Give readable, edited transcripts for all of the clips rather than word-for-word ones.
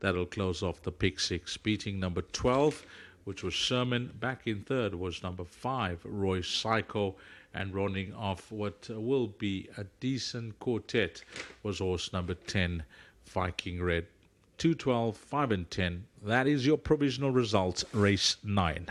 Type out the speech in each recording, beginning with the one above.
That'll close off the pick six, beating number 12, which was Sherman. Back in third was number 5, Roy Psycho. And rounding off what will be a decent quartet was horse number 10, Viking Red. 2, 12, 5 and 10. That is your provisional results, race 9.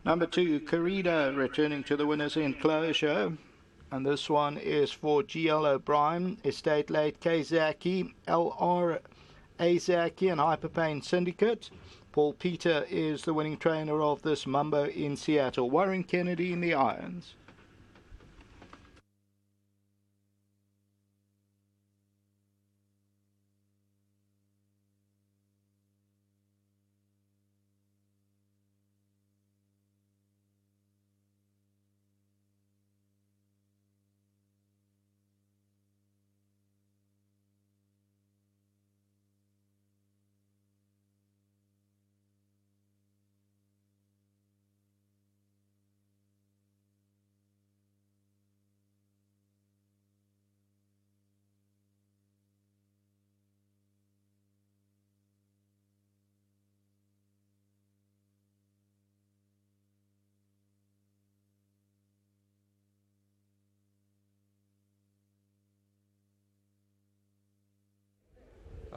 Number 2, Carina, returning to the winner's enclosure. And this one is for G.L. O'Brien, Estate Late K. Zaki, L.R. A. Zaki, and Hyperpain Syndicate. Paul Peter is the winning trainer of this Mumbo in Seattle. Warren Kennedy in the irons.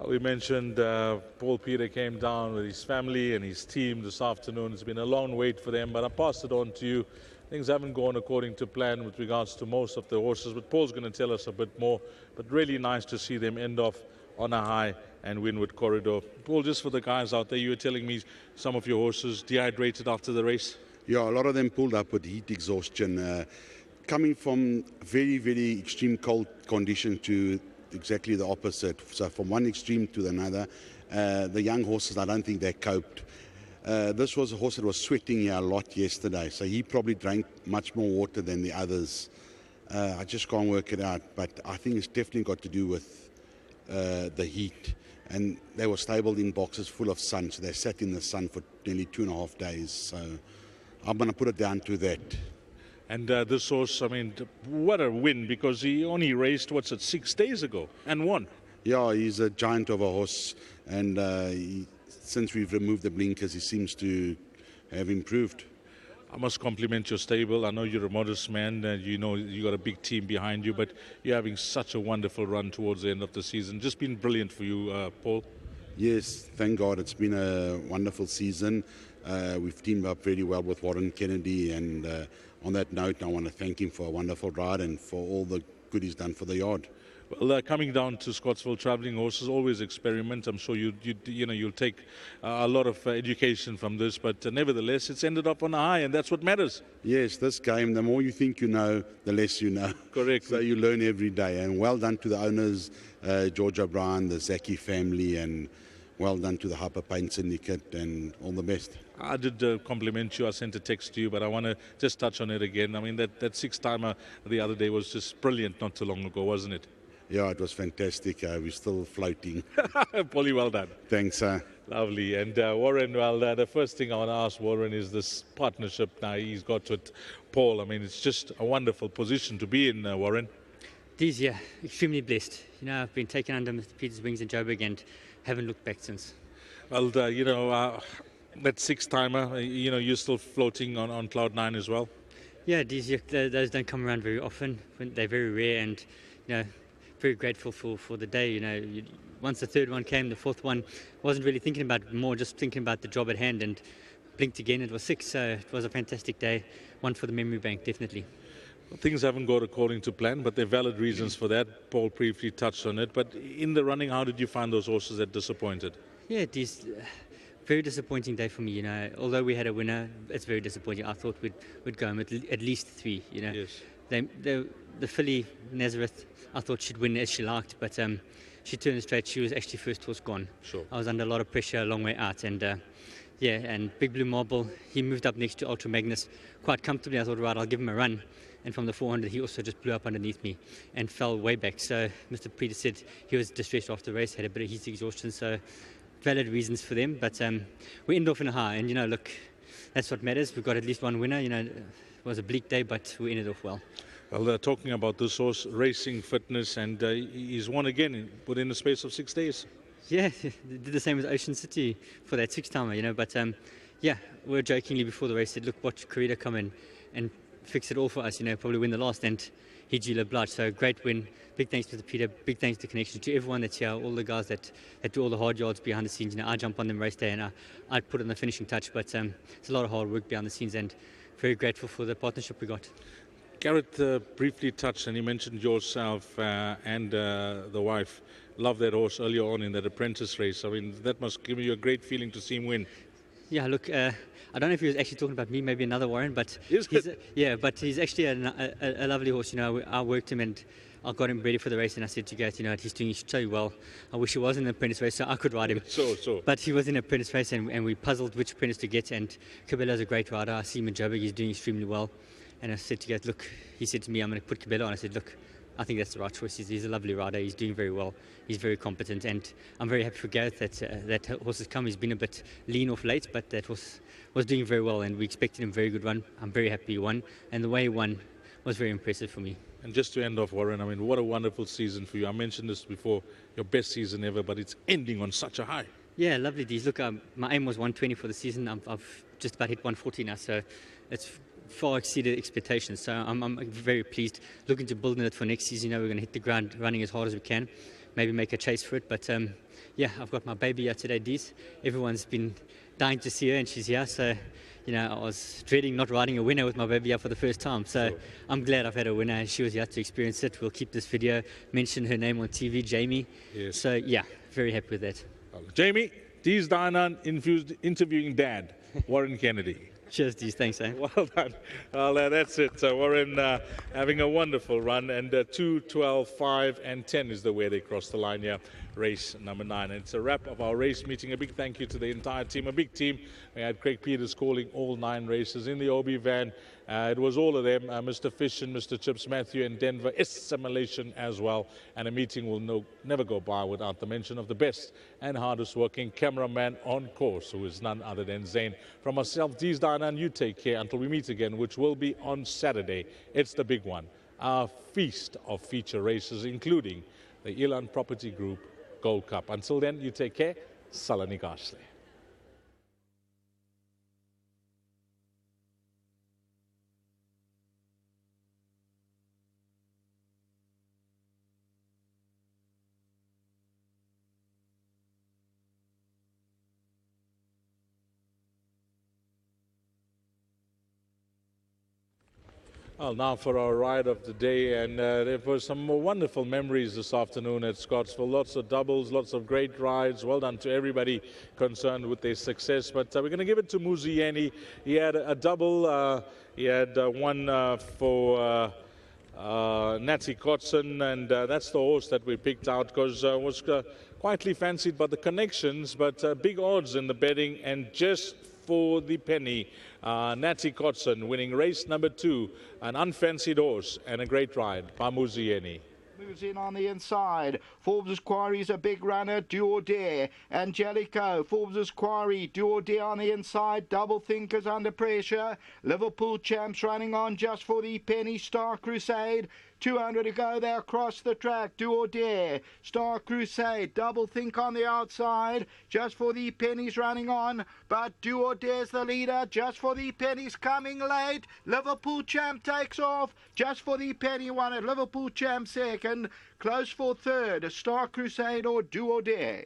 We mentioned Paul Peter came down with his family and his team this afternoon. It's been a long wait for them, but I'll pass it on to you. Things haven't gone according to plan with regards to most of the horses, but Paul's going to tell us a bit more. But really nice to see them end off on a high and win with Corridor. Paul, just for the guys out there, you were telling me some of your horses dehydrated after the race? Yeah, a lot of them pulled up with heat exhaustion. Coming from very, very extreme cold condition to exactly the opposite. So from one extreme to another, the young horses, I don't think they coped. This was a horse that was sweating here a lot yesterday, so he probably drank much more water than the others. I just can't work it out, but I think it's definitely got to do with the heat. And they were stabled in boxes full of sun, so they sat in the sun for nearly 2.5 days. So I'm going to put it down to that. And this horse, I mean, what a win, because he only raced, 6 days ago and won. Yeah, he's a giant of a horse, and since we've removed the blinkers, he seems to have improved. I must compliment your stable. I know you're a modest man, you know you got a big team behind you, but you're having such a wonderful run towards the end of the season. Just been brilliant for you, Paul. Yes, thank God. It's been a wonderful season. We've teamed up very well with Warren Kennedy, and on that note, I want to thank him for a wonderful ride and for all the good he's done for the yard. Well, coming down to Scottsville, travelling horses, always experiment. I'm sure you'll take a lot of education from this, but nevertheless, it's ended up on a high, and that's what matters. Yes, this game, the more you think you know, the less you know. Correct. So you learn every day, and well done to the owners, George O'Brien, the Zaki family, and well done to the Hyperpain Syndicate, and all the best. I did compliment you. I sent a text to you, but I want to just touch on it again. I mean, that six-timer the other day was just brilliant not too long ago, wasn't it? Yeah, it was fantastic. We're still floating. Paulie, well done. Thanks, sir. Lovely. And Warren, well, the first thing I want to ask Warren is this partnership now he's got with Paul. I mean, it's just a wonderful position to be in, Warren. It is, yeah. Extremely blessed. You know, I've been taken under Mr. Peter's wings in Joburg and haven't looked back since. Well, that six-timer, you're still floating on Cloud 9 as well? Yeah, those don't come around very often. They're very rare, and, very grateful for the day. Once the third one came, the fourth one, wasn't really thinking about it, more just thinking about the job at hand, and blinked again, it was 6, so it was a fantastic day. One for the memory bank, definitely. Well, things haven't gone according to plan, but there are valid reasons for that. Paul briefly touched on it, but in the running, how did you find those horses that disappointed? Yeah, it is very disappointing day for me. Although we had a winner, it's very disappointing. I thought we'd go home at least 3. Yes. The filly Nazareth, I thought she'd win as she liked, but she turned straight. She was actually first horse gone. Sure. I was under a lot of pressure a long way out, and and Big Blue Marble, he moved up next to Ultra Magnus quite comfortably. I thought, right, I'll give him a run. And from the 400, he also just blew up underneath me and fell way back. So Mr. Peter said he was distressed after the race, had a bit of heat exhaustion. So valid reasons for them. But we ended off in a high. And, look, that's what matters. We've got at least one winner. It was a bleak day, but we ended off well. Well, talking about this horse, racing fitness, and he's won again within the space of 6 days. Yeah, did the same as Ocean City for that 6-timer, But, we were jokingly before the race said, look, watch Corrida come in and fix it all for us, probably win the last, and he drew obliged. So great win. Big thanks to Peter, big thanks to Connection, to everyone that's here, all the guys that do all the hard yards behind the scenes. I jump on them race day and I put in the finishing touch, but it's a lot of hard work behind the scenes, and very grateful for the partnership we got. Garrett briefly touched, and you mentioned yourself and the wife. Love that horse earlier on in that apprentice race. I mean, that must give you a great feeling to see him win. Yeah, look, I don't know if he was actually talking about me, maybe another Warren, but but he's actually a lovely horse. I worked him and I got him ready for the race, and I said to Garrett, he's doing so well. I wish he was in the apprentice race so I could ride him. But he was in the apprentice race, and we puzzled which apprentice to get. And Cabela's a great rider. I see him in Joburg, he's doing extremely well. And I said to Garrett, look, he said to me, I'm going to put Cabela on. I said, look, I think that's the right choice. He's a lovely rider. He's doing very well. He's very competent, and I'm very happy for Gareth that horse has come. He's been a bit lean off late, but that horse was doing very well, and we expected him a very good run. I'm very happy he won, and the way he won was very impressive for me. And just to end off, Warren, I mean, what a wonderful season for you. I mentioned this before, your best season ever, but it's ending on such a high. Yeah, lovely, Dees. Look, my aim was 120 for the season. I've just about hit 140 now, so it's far exceeded expectations. So I'm very pleased. Looking to build on it for next season. We're going to hit the ground running as hard as we can, maybe make a chase for it. But I've got my baby here today, Dees. Everyone's been dying to see her, and she's here. So I was dreading not riding a winner with my baby here for the first time. So sure. I'm glad I've had a winner, and she was here to experience it. We'll keep this video, mention her name on TV, Jamie. Yes. So very happy with that. Jamie, Dees Dainan interviewing Dad, Warren Kennedy. Cheers, Dees. Thanks, eh? Well done. Well, that's it. So Warren having a wonderful run, and 2, 12, 5, and 10 is the way they cross the line here. Race number 9. And it's a wrap of our race meeting. A big thank you to the entire team, a big team. We had Craig Peters calling all 9 races in the OB van. It was all of them, Mr. Fish and Mr. Chips Matthew and Denver assimilation as well. And a meeting will never go by without the mention of the best and hardest working cameraman on course, who is none other than Zane. From myself, Dees Dainan, you take care until we meet again, which will be on Saturday. It's the big one, our feast of feature races, including the Elan Property Group Gold Cup. Until then, you take care. Salani Gashle. Well, now for our ride of the day, and there were some wonderful memories this afternoon at Scottsville. Lots of doubles, lots of great rides. Well done to everybody concerned with their success. But we're going to give it to Muzieni. He had a double. He had one for Natty Kotson, and that's the horse that we picked out because was quietly fancied by the connections, but big odds in the betting, and just for the penny. Natty Kotson winning race number 2, an unfancied horse and a great ride by Muzieni. Moves in on the inside. Forbes' Quarry's a big runner, do or dare. Angelico, Forbes' Quarry, do or dare on the inside. Double Thinkers under pressure. Liverpool Champs running on just for the penny. Star Crusade, 200 to go, they're across the track, do or dare. Star Crusade, Double Think on the outside, just for the pennies running on, but do or dare's the leader, just for the pennies coming late. Liverpool Champ takes off, just for the penny won it. Liverpool Champ second, close for third. Star Crusade or do or dare.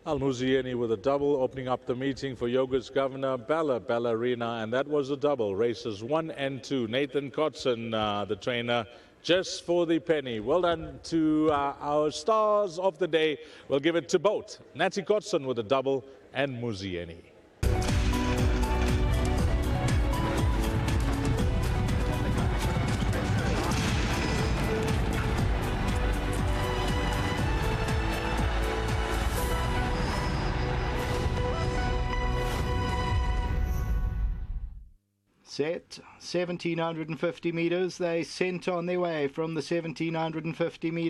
Al Muzieni with a double, opening up the meeting for Yoga's governor, Ballerina, and that was a double. Races 1 and 2. Nathan Kotson, the trainer, just for the penny. Well done to our stars of the day. We'll give it to both. Natty Kotson with a double and Muzieni. set. 1750 meters. They sent on their way from the 1750 meters.